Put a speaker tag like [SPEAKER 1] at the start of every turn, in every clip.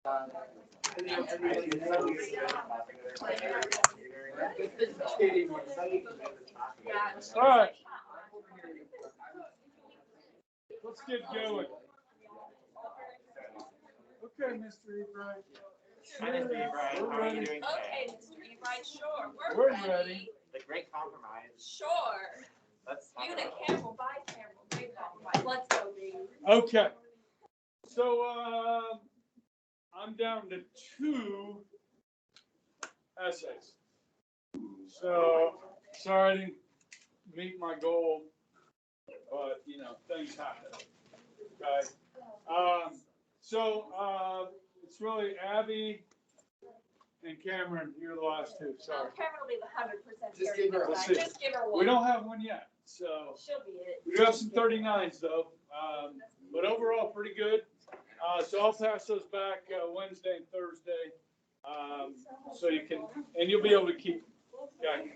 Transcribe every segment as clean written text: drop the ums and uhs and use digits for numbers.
[SPEAKER 1] All right. Let's get going. Okay, Mr. Ebright.
[SPEAKER 2] Hi, Mr. Ebright. How are you doing
[SPEAKER 3] Okay,
[SPEAKER 2] today?
[SPEAKER 3] Mr. Ebright, sure.
[SPEAKER 1] We're ready.
[SPEAKER 2] The Great Compromise.
[SPEAKER 3] Sure.
[SPEAKER 2] Let's talk about
[SPEAKER 3] Unicameral, bicameral, great compromise. Let's go, baby.
[SPEAKER 1] Okay. So I'm down to 2 essays. So sorry I didn't meet my goal, but you know, things happen. Okay. It's really Abby and Cameron. You're the last 2. Sorry.
[SPEAKER 3] Cameron will be the 100%
[SPEAKER 4] Just
[SPEAKER 3] carry
[SPEAKER 4] give her
[SPEAKER 3] the
[SPEAKER 4] a-
[SPEAKER 3] bag.
[SPEAKER 1] Let's see.
[SPEAKER 3] Just give her one.
[SPEAKER 1] We don't have one yet, so
[SPEAKER 3] She'll be it.
[SPEAKER 1] we do have some 39s though. But overall, pretty good. So I'll pass those back Wednesday and Thursday, so you can, and you'll be able to keep. Okay.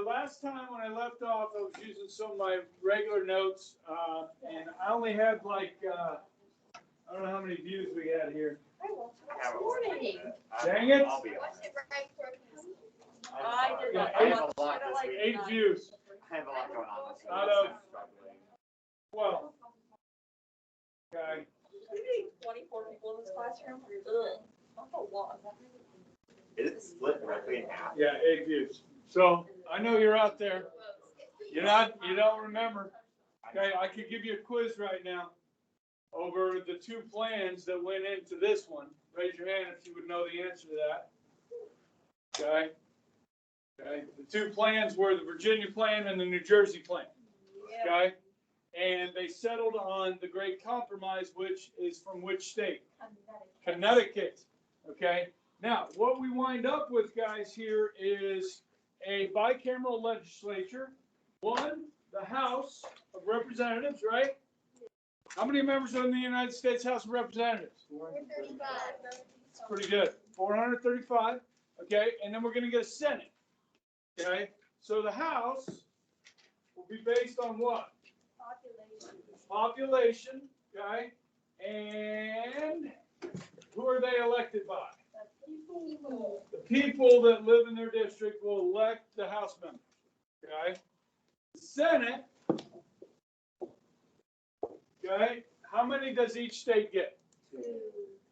[SPEAKER 1] Last time when I left off, I was using some of my regular notes, and I only had like I don't know how many views we had here.
[SPEAKER 3] Morning.
[SPEAKER 1] Dang it!
[SPEAKER 2] I'll be on
[SPEAKER 3] What's
[SPEAKER 2] it.
[SPEAKER 3] it right for?
[SPEAKER 2] I'm
[SPEAKER 3] I
[SPEAKER 2] sorry.
[SPEAKER 3] did
[SPEAKER 1] Yeah,
[SPEAKER 3] not.
[SPEAKER 2] I have a lot this week.
[SPEAKER 1] 8 views.
[SPEAKER 2] I have a lot going on this week.
[SPEAKER 1] Out of-
[SPEAKER 2] I'm struggling.
[SPEAKER 1] 12. Okay.
[SPEAKER 3] 24 people in this classroom. Ugh. That's a lot.
[SPEAKER 2] Is it split directly in half?
[SPEAKER 1] Yeah, 8 views. So I know you're out there. You don't remember. Okay, I could give you a quiz right now over the 2 plans that went into this one. Raise your hand if you would know the answer to that. Okay. Okay. The 2 plans were the Virginia plan and the New Jersey plan.
[SPEAKER 3] Yeah.
[SPEAKER 1] Okay. And they settled on the Great Compromise, which is from which state? Connecticut. Okay. Now, what we wind up with, guys, here is a bicameral legislature. 1, the House of Representatives, right? How many members are in the United States House of Representatives?
[SPEAKER 3] 435.
[SPEAKER 1] It's pretty good. 435. Okay. And then we're going to get a Senate. Okay. So the House will be based on what? Population. Okay. And who are they elected by? The people that live in their district will elect the House members. Okay. The Senate. Okay. How many does each state get?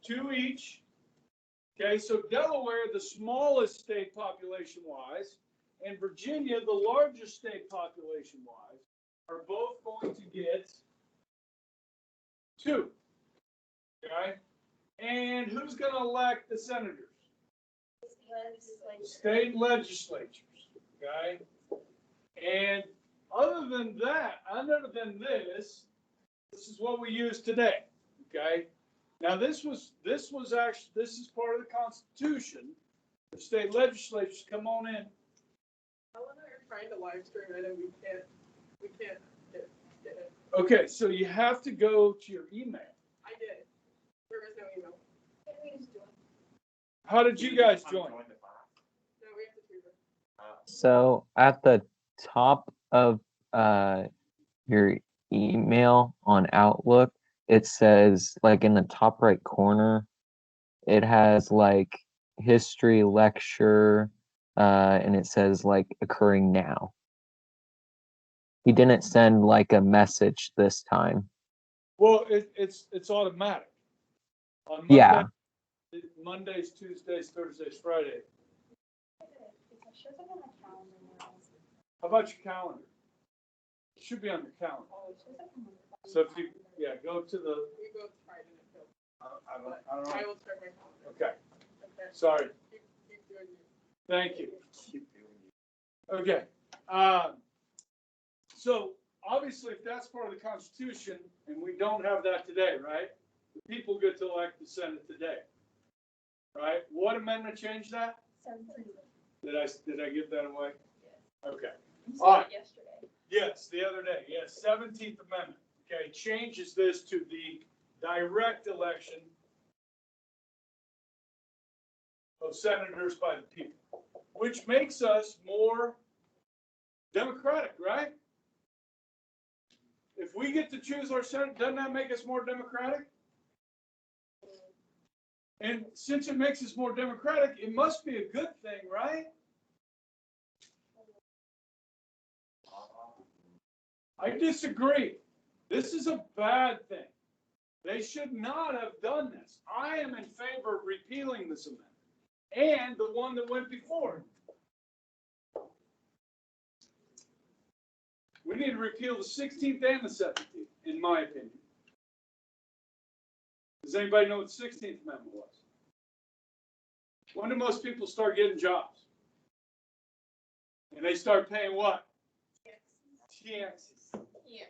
[SPEAKER 1] 2 each. Okay. So Delaware, the smallest state population wise, and Virginia, the largest state population wise, are both going to get 2. Okay. And who's going to elect the senators? State legislatures. Okay. And other than this is what we use today. Okay. Now this is part of the Constitution. The state legislatures, come on in.
[SPEAKER 5] I want to try the live stream. I know we can't get it.
[SPEAKER 1] Okay, so you have to go to your email.
[SPEAKER 5] I did. There was no email.
[SPEAKER 1] How did you guys join?
[SPEAKER 5] No, we have to choose it.
[SPEAKER 6] So at the top of your email on Outlook, it says, like in the top right corner, it has like history lecture, and it says like occurring now. He didn't send like a message this time.
[SPEAKER 1] Well, it's automatic. On Monday,
[SPEAKER 6] Yeah.
[SPEAKER 1] Mondays, Tuesdays, Thursdays, Friday. How about your calendar? It should be on your calendar. So if you, go to the,
[SPEAKER 5] We both tried and it failed.
[SPEAKER 1] I don't
[SPEAKER 5] I
[SPEAKER 1] know.
[SPEAKER 5] will check my calendar.
[SPEAKER 1] Okay,
[SPEAKER 5] Okay.
[SPEAKER 1] sorry.
[SPEAKER 5] Keep doing it.
[SPEAKER 1] Thank you. Okay. So obviously, if that's part of the Constitution, and we don't have that today, right? The people get to elect the Senate today, right? What amendment changed that?
[SPEAKER 3] 17.
[SPEAKER 1] Did I give that away? Okay.
[SPEAKER 3] You
[SPEAKER 1] All
[SPEAKER 3] said
[SPEAKER 1] right.
[SPEAKER 3] it yesterday.
[SPEAKER 1] Yes, the other day. Yes, 17th Amendment. Okay, changes this to the direct election of senators by the people, which makes us more democratic, right? If we get to choose our senate, doesn't that make us more democratic? And since it makes us more democratic, it must be a good thing, right? I disagree. This is a bad thing. They should not have done this. I am in favor of repealing this amendment and the one that went before it. We need to repeal the 16th and the 17th, in my opinion. Does anybody know what the 16th Amendment was? When do most people start getting jobs? And they start paying what? Taxes.
[SPEAKER 3] Yes.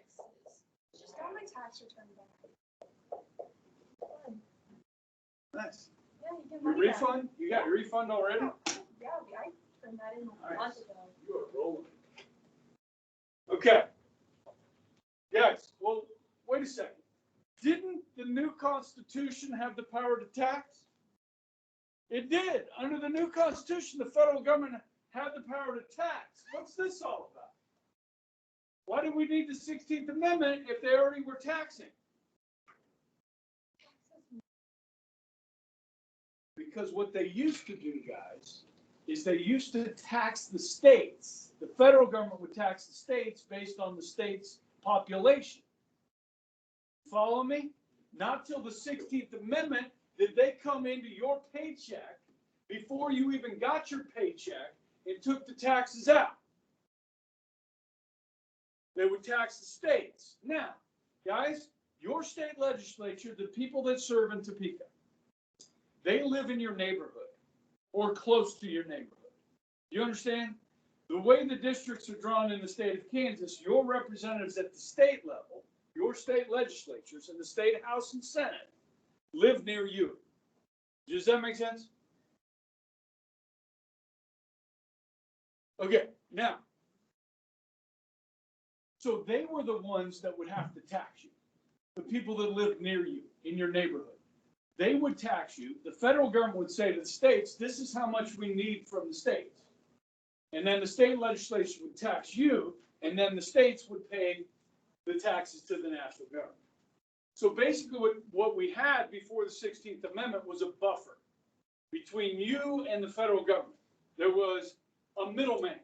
[SPEAKER 4] Just got my tax return back.
[SPEAKER 1] Nice.
[SPEAKER 4] Yeah, you get
[SPEAKER 1] Your
[SPEAKER 4] money back.
[SPEAKER 1] refund? You got your refund already?
[SPEAKER 4] Yeah, I turned that in a
[SPEAKER 1] Nice.
[SPEAKER 4] month ago.
[SPEAKER 1] You are rolling. Okay. Guys, well, wait a second. Didn't the new Constitution have the power to tax? It did. Under the new Constitution, the federal government had the power to tax. What's this all about? Why do we need the 16th Amendment if they already were taxing? Because what they used to do, guys, is they used to tax the states. The federal government would tax the states based on the state's population. Follow me? Not till the 16th Amendment did they come into your paycheck before you even got your paycheck and took the taxes out. They would tax the states. Now, guys, your state legislature, the people that serve in Topeka, they live in your neighborhood or close to your neighborhood. You understand? The way the districts are drawn in the state of Kansas, your representatives at the state level, your state legislatures and the state House and Senate live near you. Does that make sense? Okay, now, so they were the ones that would have to tax you, the people that live near you in your neighborhood. They would tax you. The federal government would say to the states, this is how much we need from the states. And then the state legislature would tax you, and then the states would pay the taxes to the national government. So basically what we had before the 16th Amendment was a buffer between you and the federal government. There was a middleman,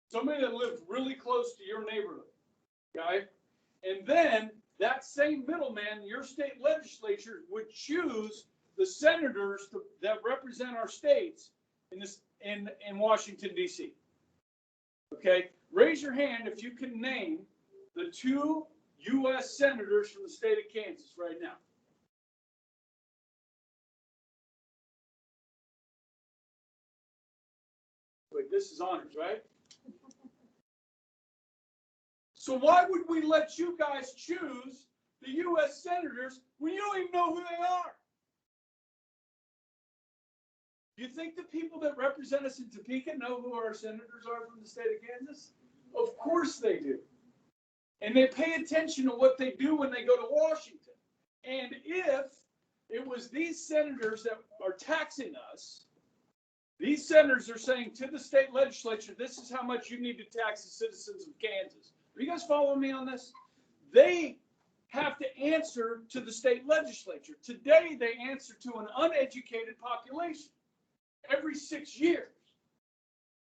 [SPEAKER 1] somebody that lived really close to your neighborhood, okay? And then that same middleman, your state legislature would choose the senators that represent our states in Washington, D.C. Okay? Raise your hand if you can name the 2 U.S. senators from the state of Kansas right now. Wait, this is honors, right? So why would we let you guys choose the U.S. senators when you don't even know who they are? Do you think the people that represent us in Topeka know who our senators are from the state of Kansas? Of course they do. And they pay attention to what they do when they go to Washington. And if it was these senators that are taxing us, these senators are saying to the state legislature, this is how much you need to tax the citizens of Kansas. Are you guys following me on this? They have to answer to the state legislature. Today, they answer to an uneducated population every 6 years.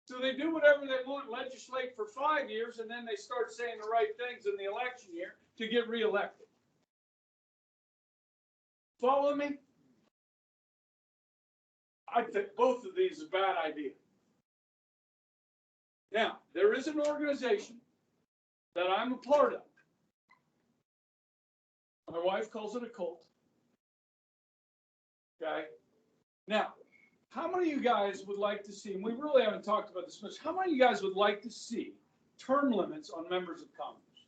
[SPEAKER 1] So they do whatever they want, legislate for 5 years, and then they start saying the right things in the election year to get reelected. Follow me? I think both of these are a bad idea. Now, there is an organization that I'm a part of. My wife calls it a cult. Okay? Now, how many of you guys would like to see, and we really haven't talked about this much, how many of you guys would like to see term limits on members of Congress?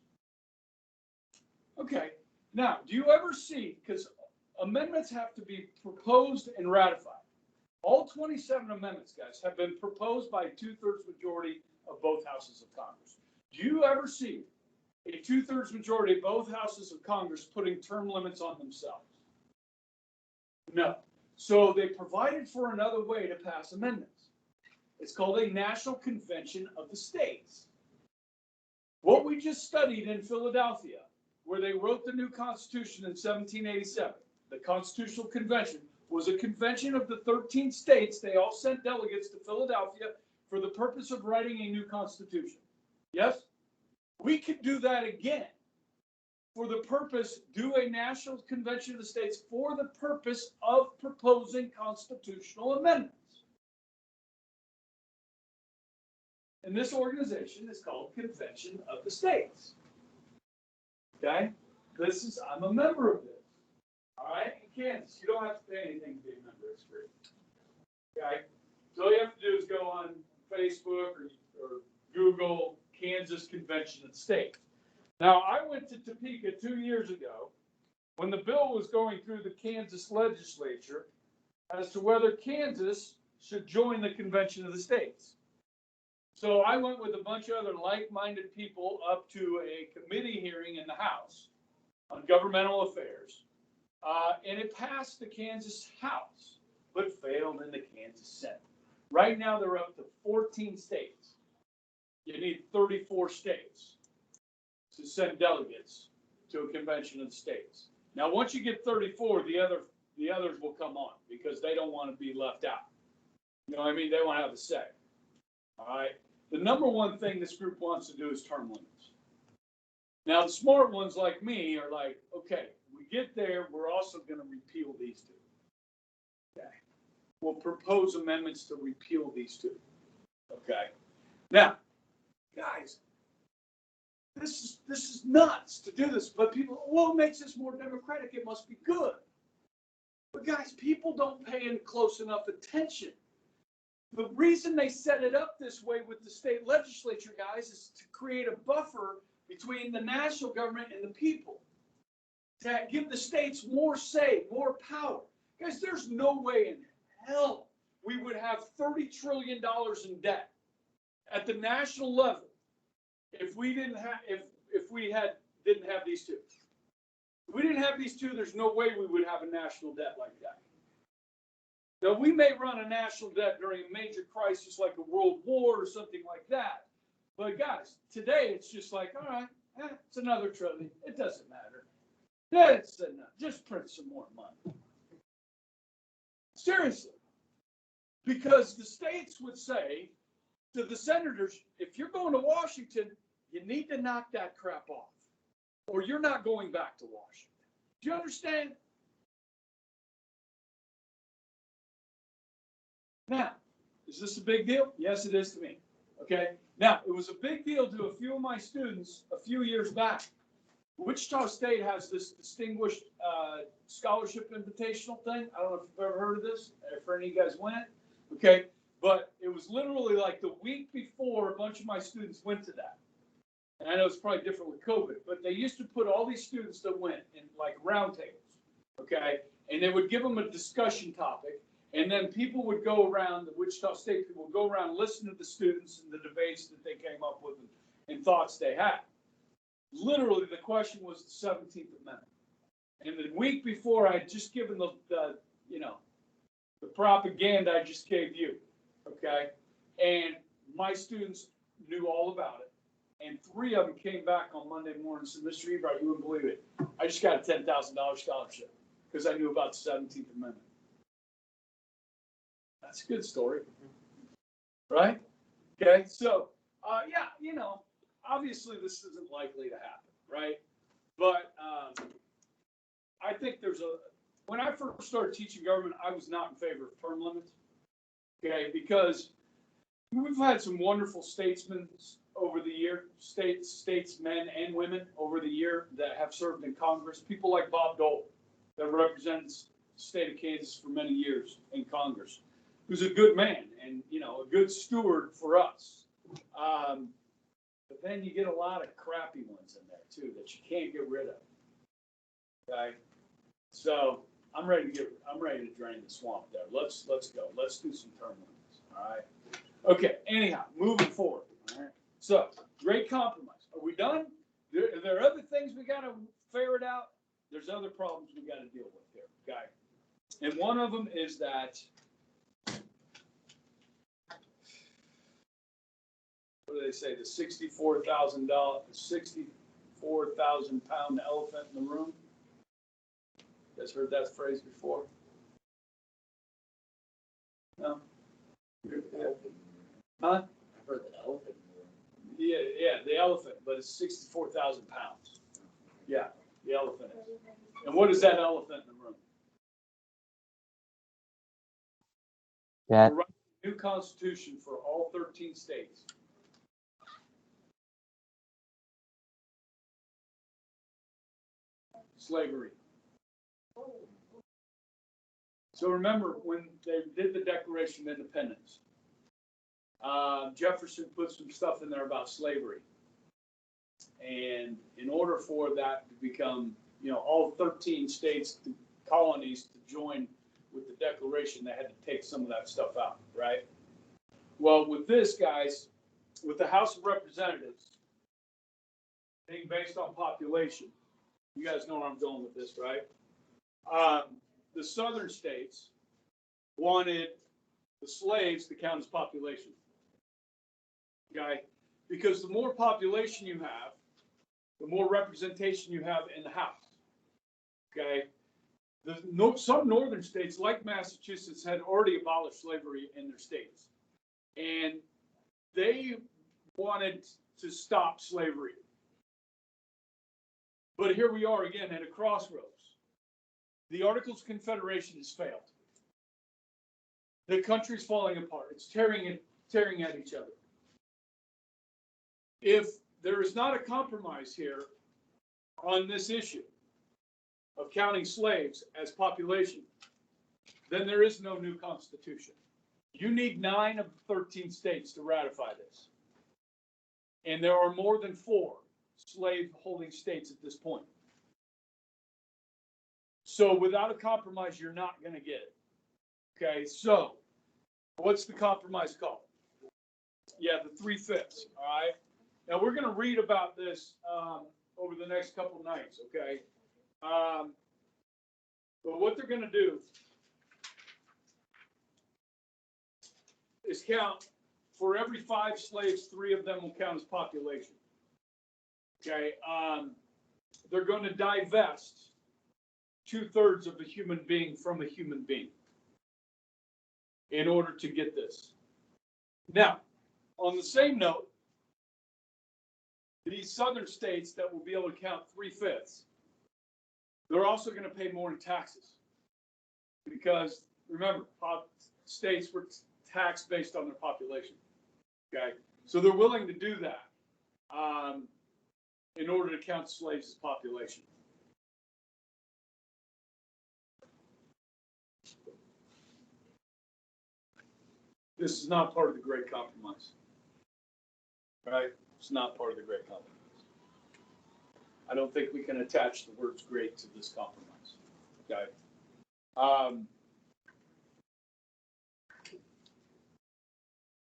[SPEAKER 1] Okay. Now, do you ever see, because amendments have to be proposed and ratified. All 27 amendments, guys, have been proposed by a 2/3 majority of both houses of Congress. Do you ever see a 2/3 majority of both houses of Congress putting term limits on themselves? No. So they provided for another way to pass amendments. It's called a National Convention of the States. What we just studied in Philadelphia, where they wrote the new Constitution in 1787, the Constitutional Convention, was a convention of the 13 states. They all sent delegates to Philadelphia for the purpose of writing a new constitution. Yes? We could do that again for the purpose, do a national convention of the states for the purpose of proposing constitutional amendments. And this organization is called Convention of the States. Okay? I'm a member of this. All right? In Kansas, you don't have to pay anything to be a member. It's free. Okay? So all you have to do is go on Facebook or Google Kansas Convention of the States. Now, I went to Topeka 2 years ago when the bill was going through the Kansas legislature as to whether Kansas should join the Convention of the States. So I went with a bunch of other like-minded people up to a committee hearing in the House on governmental affairs. And it passed the Kansas House, but failed in the Kansas Senate. Right now, they're up to 14 states. You need 34 states to send delegates to a convention of the states. Now, once you get 34, the others will come on because they don't want to be left out. You know what I mean? They want to have a say. All right. The number one thing this group wants to do is term limits. Now, the smart ones like me are like, okay, we get there, we're also going to repeal these two. Okay. We'll propose amendments to repeal these two. Okay. Now, guys, this is nuts to do this, but people, well, it makes this more democratic. It must be good. But guys, people don't pay in close enough attention. The reason they set it up this way with the state legislature, guys, is to create a buffer between the national government and the people. To give the states more say, more power. Guys, there's no way in hell we would have $30 trillion in debt at the national level if we didn't have didn't have these two. If we didn't have these two, there's no way we would have a national debt like that. Now, we may run a national debt during a major crisis like a world war or something like that. But guys, today it's just like, all right, it's another trillion. It doesn't matter. That's enough. Just print some more money. Seriously. Because the states would say to the senators, if you're going to Washington, you need to knock that crap off, or you're not going back to Washington. Do you understand? Now, is this a big deal? Yes, it is to me. Okay. Now, it was a big deal to a few of my students a few years back. Wichita State has this distinguished scholarship invitational thing. I don't know if you've ever heard of this, if any of you guys went. Okay. But it was literally like the week before a bunch of my students went to that. And I know it's probably different with COVID, but they used to put all these students that went in like roundtables. Okay. And they would give them a discussion topic. And then people would go around, the Wichita State people would go around and listen to the students and the debates that they came up with and thoughts they had. Literally, the question was the 17th Amendment. And the week before, I had just given the propaganda I just gave you, okay? And my students knew all about it. And 3 of them came back on Monday morning and said, Mr. Ebright, you wouldn't believe it. I just got a $10,000 scholarship because I knew about the 17th Amendment. That's a good story, right? Okay, so, obviously this isn't likely to happen, right? But I think when I first started teaching government, I was not in favor of term limits, okay? Because we've had some wonderful statesmen over the year, statesmen and women over the year that have served in Congress. People like Bob Dole that represented the state of Kansas for many years in Congress, who's a good man and, a good steward for us. But then you get a lot of crappy ones in there too that you can't get rid of. Okay, so I'm ready to drain the swamp there. Let's go. Let's do some term limits. All right. Okay. Anyhow, moving forward. All right. So great compromise. Are we done? Are there other things we got to ferret out? There's other problems we got to deal with here. Okay. And one of them is that. What do they say? The $64,000, 64,000-pound elephant in the room. You guys heard that phrase before? No. Huh?
[SPEAKER 7] I've heard the elephant.
[SPEAKER 1] Yeah, the elephant, but it's 64,000 pounds. Yeah, the elephant is. And what is that elephant in the room?
[SPEAKER 6] That
[SPEAKER 1] We're writing a new constitution for all 13 states. Slavery. So remember, when they did the Declaration of Independence, Jefferson put some stuff in there about slavery. And in order for that to become, all 13 states, colonies to join with the Declaration, they had to take some of that stuff out, right? Well, with this, guys, with the House of Representatives being based on population, you guys know where I'm going with this, right? The southern states wanted the slaves to count as population. Okay? Because the more population you have, the more representation you have in the House. Okay? Some northern states, like Massachusetts, had already abolished slavery in their states. And they wanted to stop slavery. But here we are again at a crossroads. The Articles of Confederation has failed. The country's falling apart. It's tearing at each other. If there is not a compromise here on this issue of counting slaves as population, then there is no new constitution. You need 9 of the 13 states to ratify this. And there are more than 4 slave-holding states at this point. So without a compromise, you're not going to get it. Okay, so what's the compromise called? Yeah, the 3/5, all right? Now, we're going to read about this over the next couple nights, okay? But what they're going to do is count, for every 5 slaves, 3 of them will count as population. Okay, they're going to divest 2/3 of a human being from a human being in order to get this. Now, on the same note, these southern states that will be able to count 3/5, they're also going to pay more in taxes. Because remember, states were taxed based on their population. Okay, so they're willing to do that in order to count slaves as population. This is not part of the Great Compromise. Right? It's not part of the Great Compromise. I don't think we can attach the words great to this compromise. Okay? I'm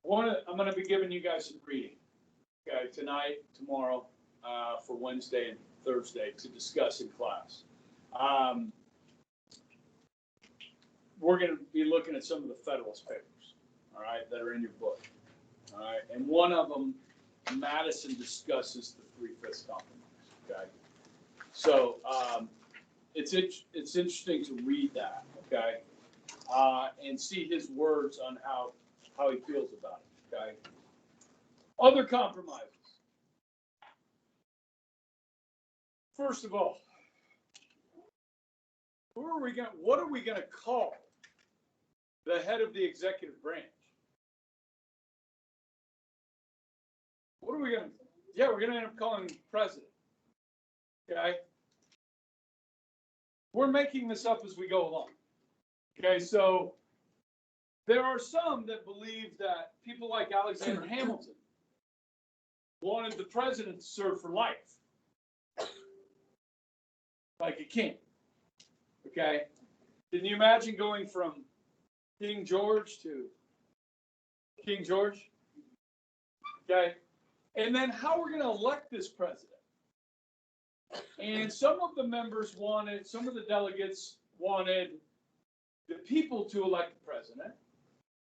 [SPEAKER 1] going to be giving you guys some reading, okay, tonight, tomorrow, for Wednesday and Thursday to discuss in class. We're going to be looking at some of the Federalist Papers, all right, that are in your book, all right, and one of them, Madison discusses the 3/5 compromise, okay. So it's interesting to read that, okay, and see his words on how he feels about it, okay. Other compromises. First of all, what are we going to call the head of the executive branch? What are we going to? Yeah, we're going to end up calling him president. Okay. We're making this up as we go along. Okay, so there are some that believe that people like Alexander Hamilton wanted the president to serve for life, like a king. Okay, can you imagine going from King George to King George? Okay, and then how we're going to elect this president? And some of the members wanted, some of the delegates wanted the people to elect the president,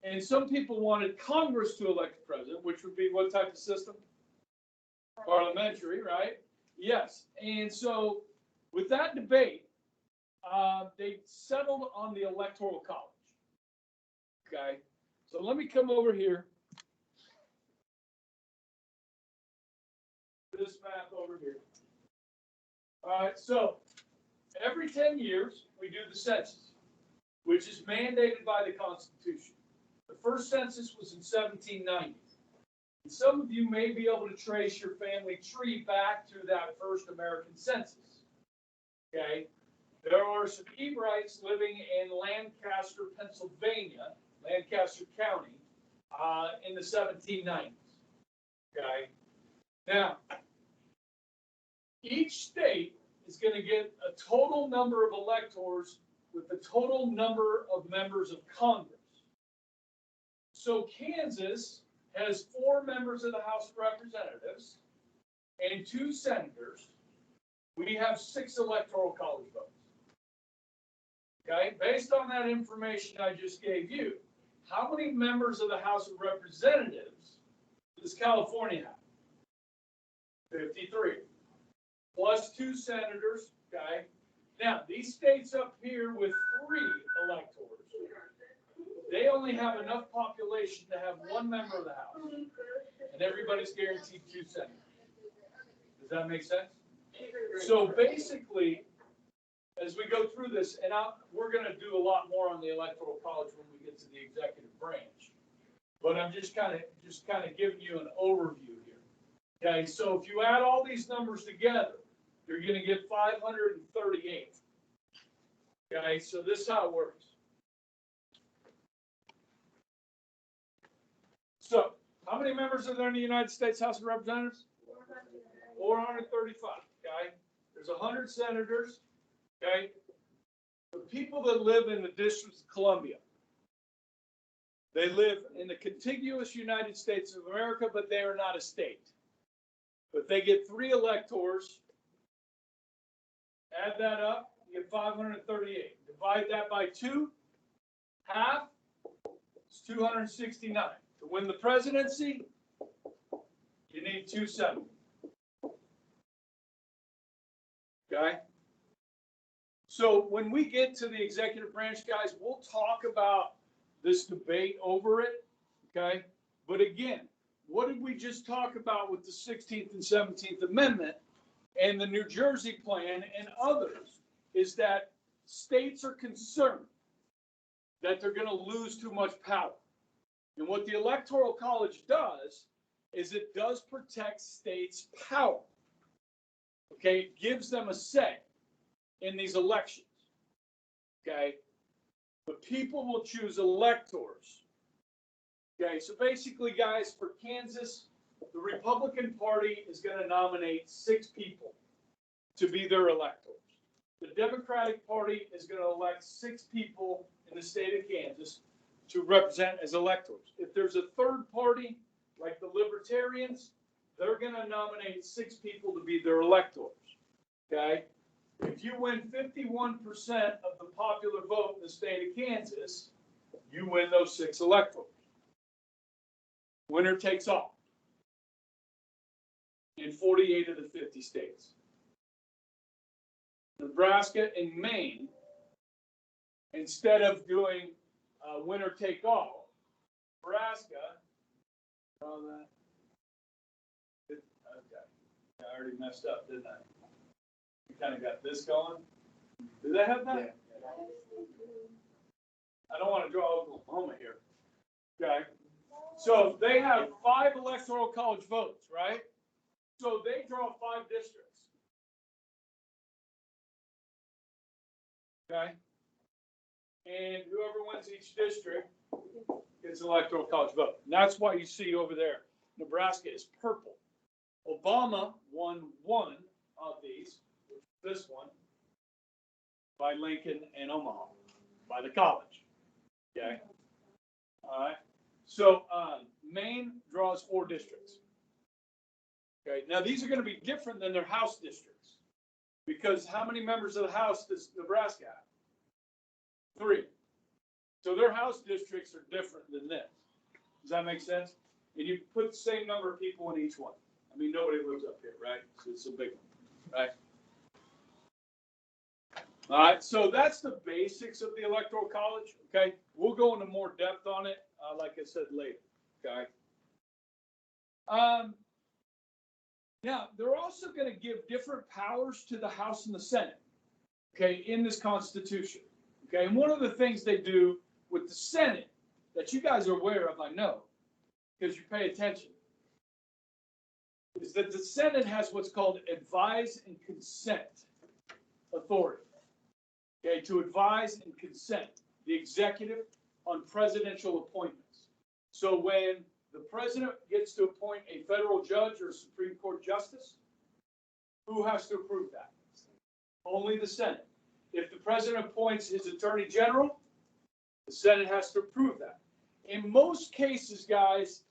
[SPEAKER 1] and some people wanted Congress to elect the president, which would be what type of system? Parliamentary, right? Yes. And so with that debate, they settled on the Electoral College. Okay, so let me come over here. This map over here. All right, so every 10 years, we do the census, which is mandated by the Constitution. The first census was in 1790. And some of you may be able to trace your family tree back to that first American census. Okay, there are some Ebrights living in Lancaster, Pennsylvania, Lancaster County, in the 1790s. Okay, now each state is going to get a total number of electors with the total number of members of Congress. So Kansas has 4 members of the House of Representatives and 2 senators. We have 6 electoral college votes. Okay, based on that information I just gave you, how many members of the House of Representatives does California have? 53. Plus 2 senators, okay? Now, these states up here with 3 electors, they only have enough population to have 1 member of the House. And everybody's guaranteed 2 senators. Does that make sense? So basically, as we go through this, and we're going to do a lot more on the Electoral College when we get to the executive branch. But I'm just kind of giving you an overview here. Okay, so if you add all these numbers together, you're going to get 538. Okay, so this is how it works. So, how many members are there in the United States House of Representatives? 435. Okay, there's 100 senators. Okay, the people that live in the District of Columbia, they live in the contiguous United States of America, but they are not a state. But they get 3 electors. Add that up, you get 538. Divide that by 2, half, it's 269. To win the presidency, you need 270. Okay? So when we get to the executive branch, guys, we'll talk about this debate over it. Okay? But again, what did we just talk about with the 16th and 17th Amendment and the New Jersey plan and others? Is that states are concerned that they're going to lose too much power. And what the Electoral College does is it does protect states' power. Okay, it gives them a say in these elections. Okay, but people will choose electors. Okay, so basically, guys, for Kansas, the Republican Party is going to nominate 6 people to be their electors. The Democratic Party is going to elect 6 people in the state of Kansas to represent as electors. If there's a third party, like the Libertarians, they're going to nominate 6 people to be their electors. Okay? If you win 51% of the popular vote in the state of Kansas, you win those 6 electors. Winner takes all in 48 of the 50 states. Nebraska and Maine, instead of doing winner take all, Nebraska, all that. Okay, I already messed up, didn't I? We kind of got this going. Did they have that? Yeah. I don't want to draw Oklahoma here. Okay. So they have 5 electoral college votes, right? So they draw 5 districts. Okay. And whoever wins each district gets an electoral college vote. And that's why you see over there, Nebraska is purple. Obama won 1 of these, which is this one, by Lincoln and Omaha, by the college. Okay. All right. So Maine draws 4 districts. Okay. Now these are going to be different than their House districts, because how many members of the House does Nebraska have? 3. So their House districts are different than this. Does that make sense? And you put the same number of people in each one. I mean, nobody lives up here, right? So it's a big one, right? All right, so that's the basics of the Electoral College, okay? We'll go into more depth on it, like I said, later, okay? Now, they're also going to give different powers to the House and the Senate, okay, in this Constitution, okay? And one of the things they do with the Senate that you guys are aware of, I know, because you pay attention, is that the Senate has what's called advise and consent authority, okay, to advise and consent the executive on presidential appointments. So when the president gets to appoint a federal judge or a Supreme Court justice, who has to approve that? Only the Senate. If the president appoints his attorney general, the Senate has to approve that. In most cases, guys,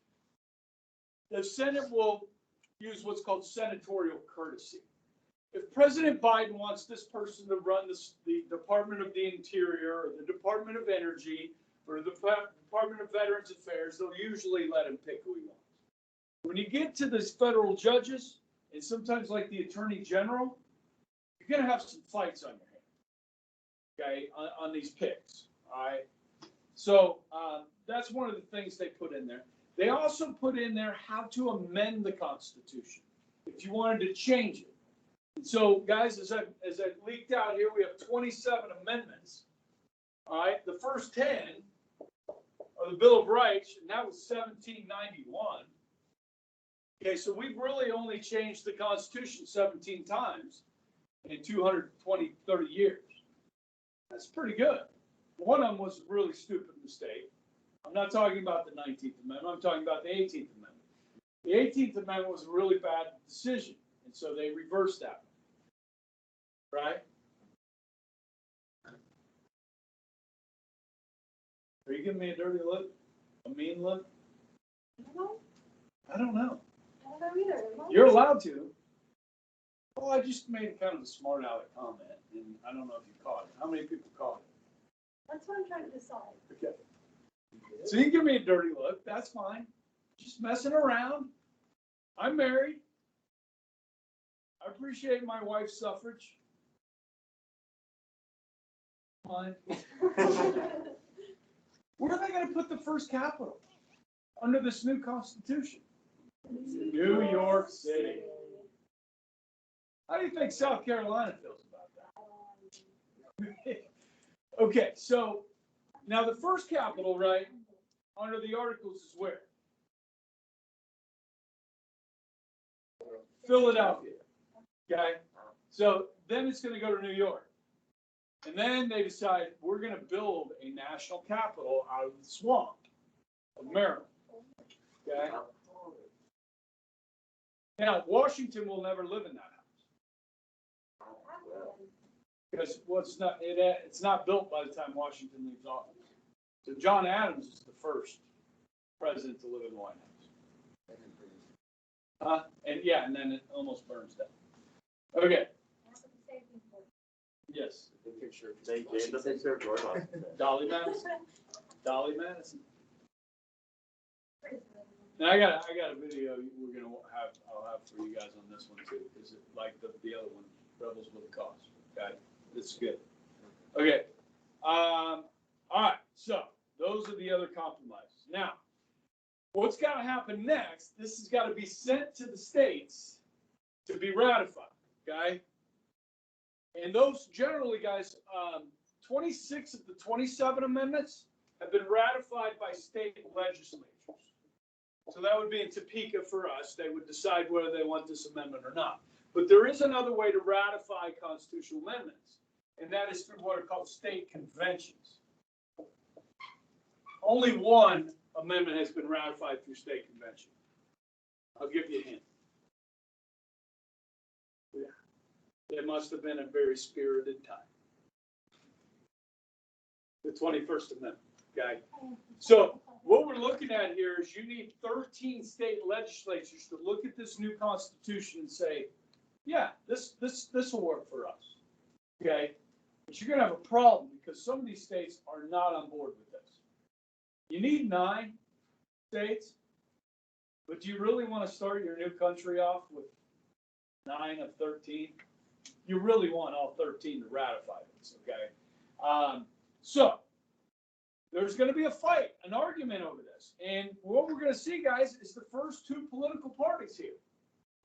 [SPEAKER 1] the Senate will use what's called senatorial courtesy. If President Biden wants this person to run the Department of the Interior or the Department of Energy or the Department of Veterans Affairs, they'll usually let him pick who he wants. When you get to these federal judges, and sometimes like the Attorney General, you're going to have some fights on your hands, okay, on these picks, all right? So that's one of the things they put in there. They also put in there how to amend the Constitution if you wanted to change it. And so, guys, as I leaked out here, we have 27 amendments. All right, the first 10 are the Bill of Rights, and that was 1791. Okay, so we've really only changed the Constitution 17 times in 220, 30 years. That's pretty good. One of them was a really stupid mistake. I'm not talking about the 19th Amendment. I'm talking about the 18th Amendment. The 18th Amendment was a really bad decision, and so they reversed that one. Right? Are you giving me a dirty look? A mean look? I don't know.
[SPEAKER 4] I don't know either.
[SPEAKER 1] You're allowed to. Well, I just made kind of a smart aleck comment, and I don't know if you caught it. How many people caught it?
[SPEAKER 4] That's what I'm trying to decide.
[SPEAKER 1] Okay. So you give me a dirty look. That's fine. Just messing around. I'm married. I appreciate my wife's suffrage. Fine. Where are they going to put the first capital under this new Constitution? New York City. How do you think South Carolina feels about that? Okay, so now the first capital, right, under the Articles is where? Philadelphia. Okay, so then it's going to go to New York. And then they decide we're going to build a national capital out of the swamp of Maryland. Okay. Now, Washington will never live in that house because it's not built by the time Washington leaves office. So John Adams is the first president to live in the White House. And then it almost burns down. Okay. Yes.
[SPEAKER 2] The picture. They gave the picture of George Washington.
[SPEAKER 1] Dolly Madison. Dolly Madison. Now I got a video I'll have for you guys on this one too, because like the other one, Rebels with a Cause. Okay, this is good. Okay, all right. So those are the other compromises. Now, what's got to happen next? This has got to be sent to the states to be ratified. Okay, and those generally, guys, 26 of the 27 amendments have been ratified by state legislatures. So that would be in Topeka for us. They would decide whether they want this amendment or not. But there is another way to ratify constitutional amendments, and that is through what are called state conventions. Only one amendment has been ratified through state convention. I'll give you a hint. Yeah. It must have been a very spirited time. The 21st Amendment, okay? So what we're looking at here is you need 13 state legislatures to look at this new Constitution and say, yeah, this will work for us, okay? But you're going to have a problem because some of these states are not on board with this. You need 9 states, but do you really want to start your new country off with 9 of 13? you really want all 13 to ratify this, okay? So there's going to be a fight, an argument over this. And what we're going to see, guys, is the first two political parties here.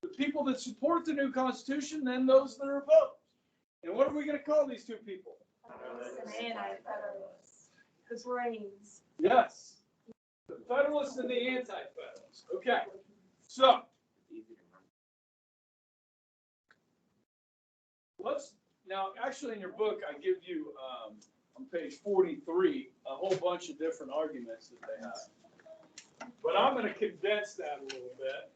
[SPEAKER 1] The people that support the new Constitution, then those that are opposed. And what are we going to call these two people?
[SPEAKER 4] Anti-Federalist. Whose reigns.
[SPEAKER 1] Yes. The Federalists and the Anti-Federalists. Okay. So now, actually in your book, I give you, on page 43, a whole bunch of different arguments that they have. But I'm going to condense that a little bit.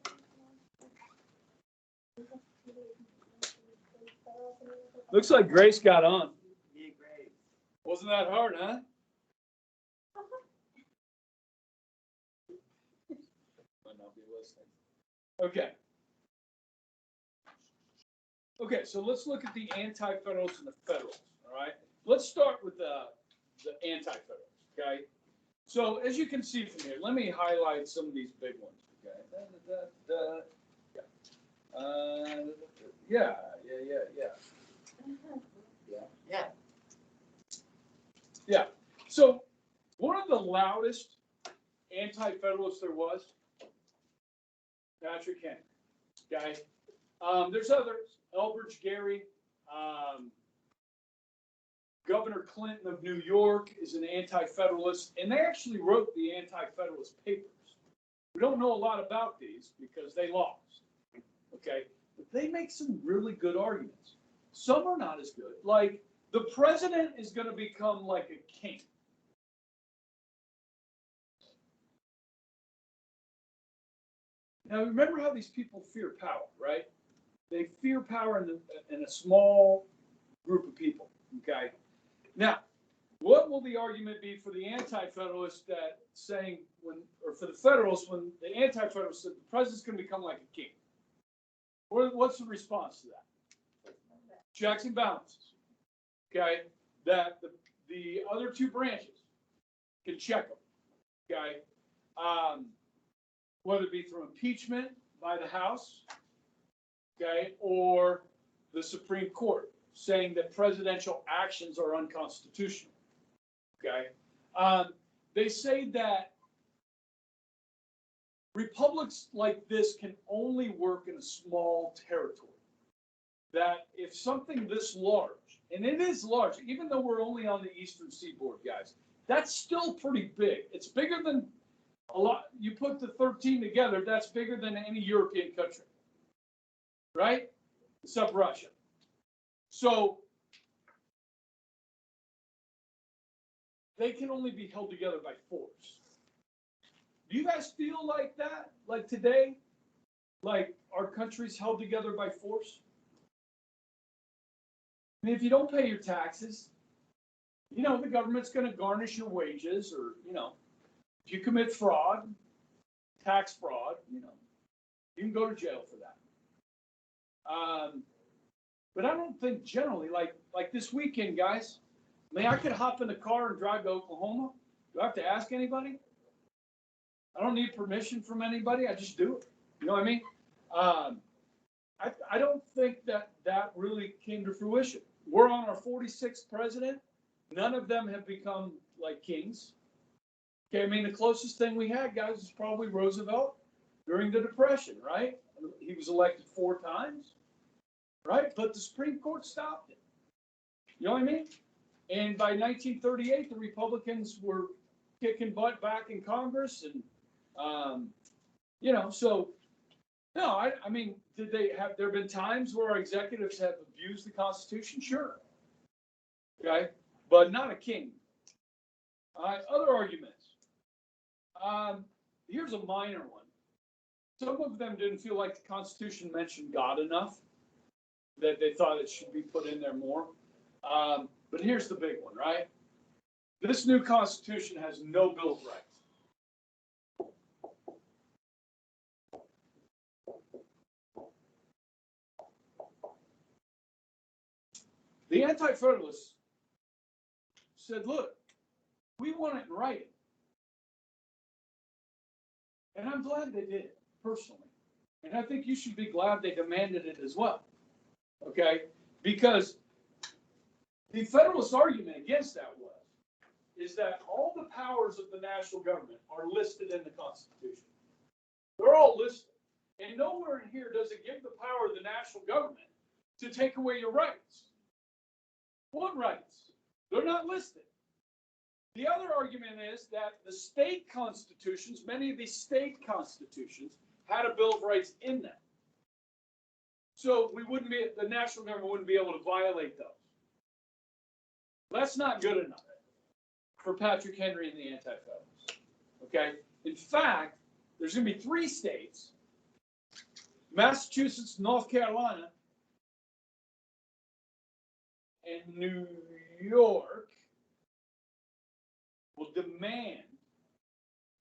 [SPEAKER 1] Looks like Grace got on.
[SPEAKER 2] Yeah, great.
[SPEAKER 1] Wasn't that hard, huh? Might not be listening. Okay. Okay, so let's look at the Anti-Federalists and the Federalists, all right? Let's start with the Anti-Federalists, okay? So as you can see from here, let me highlight some of these big ones, okay? Yeah. Yeah. So one of the loudest Anti-Federalists there was, Patrick Henry, okay? There's others. Elbridge Gerry, Governor Clinton of New York is an Anti-Federalist, and they actually wrote the Anti-Federalist Papers. We don't know a lot about these because they lost, okay? But they make some really good arguments. Some are not as good. Like, the president is going to become like a king. Now, remember how these people fear power, right? They fear power in a small group of people, okay? Now, what will the argument be for the Anti-Federalists that saying or for the Federalists when the Anti-Federalists said the president's going to become like a king? What's the response to that? Checks and balances, okay? That the other two branches can check them, okay? Whether it be through impeachment by the House, okay, or the Supreme Court saying that presidential actions are unconstitutional, okay? They say that republics like this can only work in a small territory. That if something this large, and it is large, even though we're only on the eastern seaboard, guys, that's still pretty big. It's bigger than a lot. You put the 13 together, that's bigger than any European country, right? Except Russia. So they can only be held together by force. Do you guys feel like that? Like today? Like our country's held together by force? I mean, if you don't pay your taxes, you know, the government's going to garnish your wages, or, you know, if you commit fraud, tax fraud, you know, you can go to jail for that. But I don't think generally, like this weekend, guys, I mean, I could hop in the car and drive to Oklahoma. Do I have to ask anybody? I don't need permission from anybody. I just do it. You know what I mean? I don't think that really came to fruition. We're on our 46th president. None of them have become like kings. Okay, I mean, the closest thing we had, guys, is probably Roosevelt during the Depression, right? He was elected 4 times, right? But the Supreme Court stopped it. You know what I mean? And by 1938, the Republicans were kicking butt back in Congress, and you know, so no, I mean, have there been times where our executives have abused the Constitution? Sure. Okay, but not a king. Other arguments. Here's a minor one. Some of them didn't feel like the Constitution mentioned God enough, that they thought it should be put in there more. But here's the big one, right? This new Constitution has no Bill of Rights. The Anti-Federalists said, look, we want it in writing. And I'm glad they did it, personally. And I think you should be glad they demanded it as well. Okay? Because the Federalist argument against that is that all the powers of the national government are listed in the Constitution. They're all listed. And nowhere in here does it give the power of the national government to take away your rights. What rights? They're not listed. The other argument is that the state constitutions, many of these state constitutions, had a Bill of Rights in them. So the national government wouldn't be able to violate those. That's not good enough for Patrick Henry and the Anti-Federalists. Okay? In fact, there's going to be 3 states, Massachusetts, North Carolina, and New York, will demand,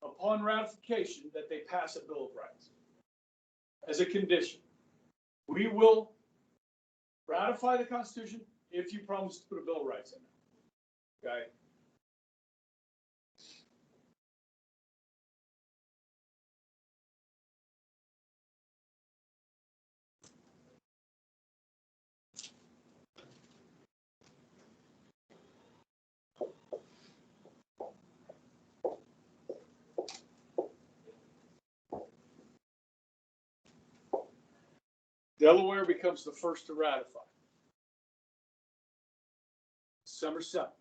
[SPEAKER 1] upon ratification, that they pass a Bill of Rights as a condition. We will ratify the Constitution if you promise to put a Bill of Rights in it. Okay? Delaware becomes the first to ratify. December 7th,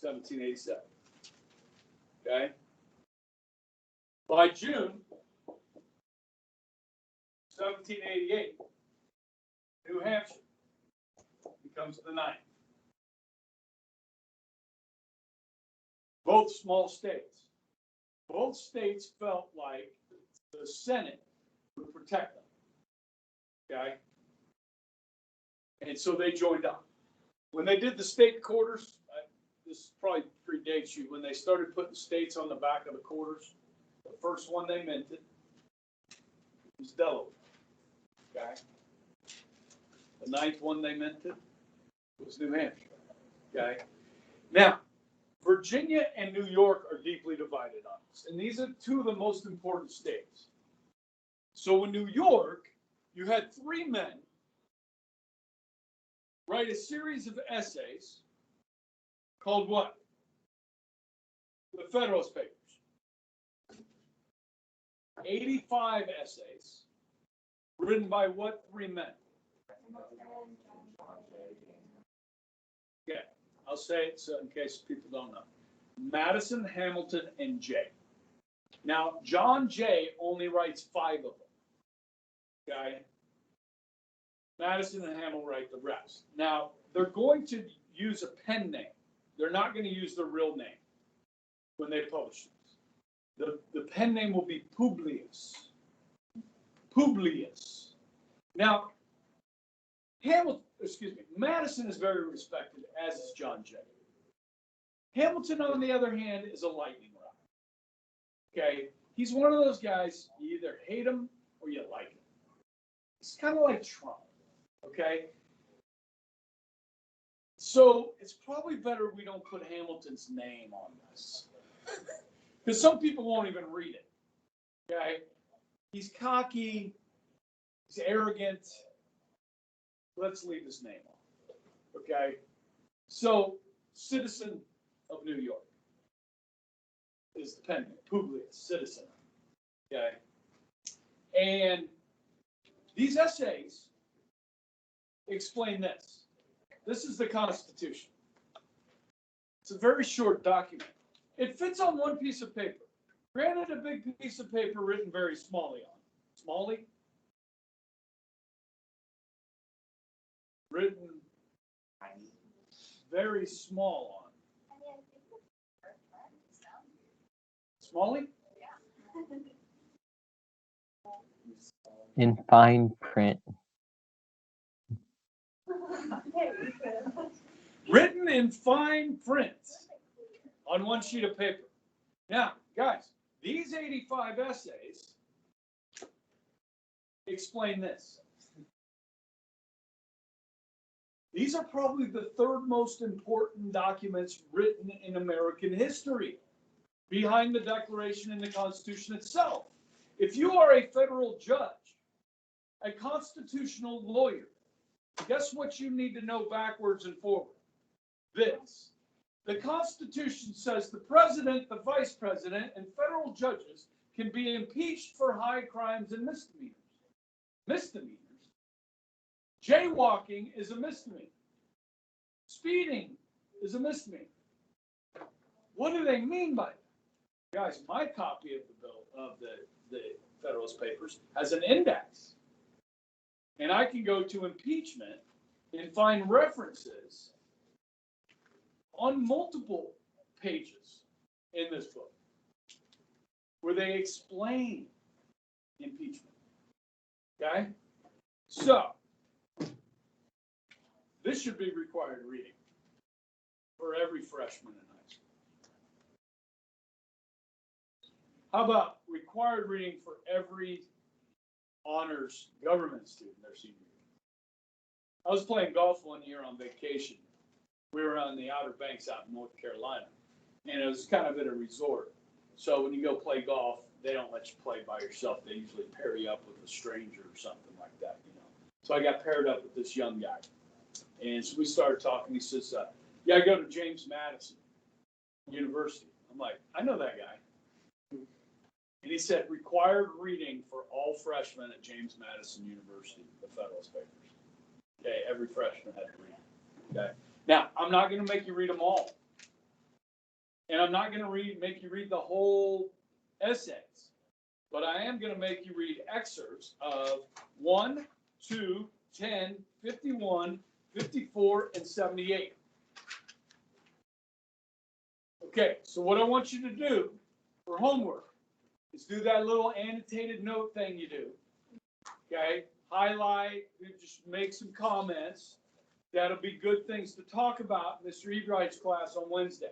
[SPEAKER 1] 1787. Okay? By June 1788, New Hampshire becomes the 9th. Both small states. Both states felt like the Senate would protect them. Okay? And so they joined up. When they did the state quarters, this probably predates you, when they started putting states on the back of the quarters, the first one they minted was Delaware. Okay? The 9th one they minted was New Hampshire. Okay? Now, Virginia and New York are deeply divided on this, and these are 2 of the most important states. So in New York, you had 3 men write a series of essays called what? The Federalist Papers. 85 essays written by what 3 men? Okay, I'll say it so in case people don't know. Madison, Hamilton, and Jay. Now, John Jay only writes 5 of them. Okay? Madison and Hamilton write the rest. Now, they're going to use a pen name. They're not going to use their real name when they publish this. The pen name will be Publius. Publius. Now, Madison is very respected, as is John Jay. Hamilton, on the other hand, is a lightning rod. Okay? He's one of those guys, you either hate him or you like him. It's kind of like Trump. Okay? So it's probably better we don't put Hamilton's name on this. Because some people won't even read it. Okay? He's cocky. He's arrogant. Let's leave his name on. Okay? So, citizen of New York is the pen name. Publius, citizen. Okay? And these essays explain this. This is the Constitution. It's a very short document. It fits on one piece of paper. Granted, a big piece of paper written very smally on. Smally? Written very small on. Smally?
[SPEAKER 6] In fine print.
[SPEAKER 1] Written in fine print on one sheet of paper. Now, guys, these 85 essays explain this. These are probably the 3rd most important documents written in American history, behind the Declaration and the Constitution itself. If you are a federal judge, a constitutional lawyer, Guess what you need to know backwards and forward? This. The Constitution says the president, the vice president, and federal judges can be impeached for high crimes and misdemeanors. Misdemeanors? Jaywalking is a misdemeanor. Speeding is a misdemeanor. What do they mean by that? Guys, my copy of the bill, of the Federalist Papers, has an index. And I can go to impeachment and find references on multiple pages in this book where they explain impeachment. Okay? So, this should be required reading for every freshman in high school. How about required reading for every honors government student their senior year? I was playing golf one year on vacation. We were on the Outer Banks out in North Carolina, and it was kind of at a resort. So when you go play golf, they don't let you play by yourself. They usually pair you up with a stranger or something like that, you know. So I got paired up with this young guy, and so we started talking. He says, "Yeah, I go to James Madison University." I'm like, "I know that guy." And he said, required reading for all freshmen at James Madison University, the Federalist Papers. Okay, every freshman had to read it. Okay. Now, I'm not going to make you read them all. And I'm not going to make you read the whole essays. But I am going to make you read excerpts of 1, 2, 10, 51, 54, and 78. Okay, so what I want you to do for homework is do that little annotated note thing you do. Okay? Highlight, just make some comments. That'll be good things to talk about in Mr. Ebright's class on Wednesday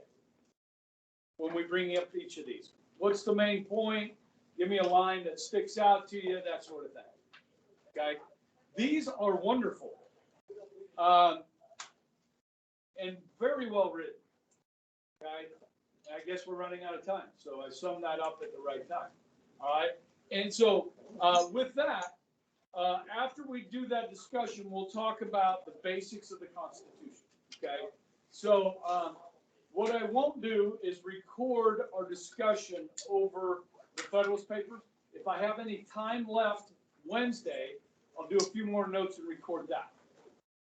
[SPEAKER 1] when we bring up each of these. What's the main point? Give me a line that sticks out to you, that sort of thing. Okay? These are wonderful and very well written. Okay? I guess we're running out of time, so I summed that up at the right time. All right? And so with that, after we do that discussion, we'll talk about the basics of the Constitution. Okay? So what I won't do is record our discussion over the Federalist Papers. If I have any time left Wednesday, I'll do a few more notes and record that.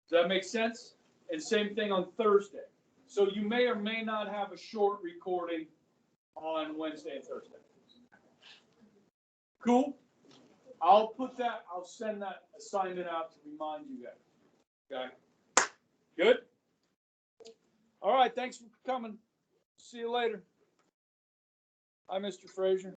[SPEAKER 1] Does that make sense? And same thing on Thursday. So you may or may not have a short recording on Wednesday and Thursday. Cool? I'll send that assignment out to remind you guys. Okay? Good? All right, thanks for coming. See you later. Hi, Mr. Frazier.